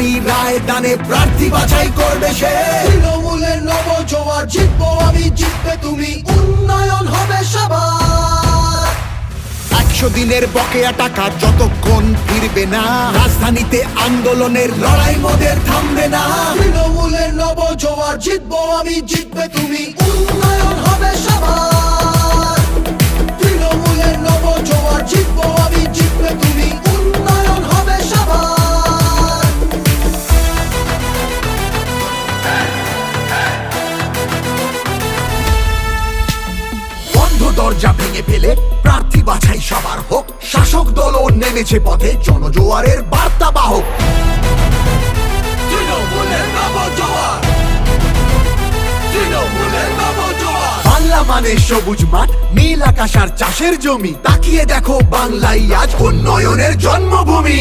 নারী রায় দানে প্রার্থী বাছাই করবে সে। তৃণমূলের নবজোয়ার, জিতবো আমি, জিতবে তুমি, উন্নয়ন হবে সবার। 100 দিনের বকেয়া টাকা যতক্ষণ ফিরবে না, রাজধানীতে আন্দোলনের লড়াই মোদের থামবে না। তৃণমূলের নবজোয়ার, জিতবো আমি, জিতবে তুমি, উন্নয়ন হবে সবার। তৃণমূলের নবজোয়ার, জিতবো আমি, জিতবে তুমি, উন্নয়ন হবে সবার। বন্ধ দরজা ভেঙে ফেলে প্রার্থী বাছাই সবার হোক। শাসক দলও নেমেছে পথে, জনজোয়ারের বার্তা বাহক। তৃণমূলের নবজোয়ার, তৃণমূলের নবজোয়ার। বাংলা মানে সবুজ মাঠ, নীল আকাশ আর চাষের জমি। তাকিয়ে দেখো বাংলাই আজ উন্নয়নের জন্মভূমি।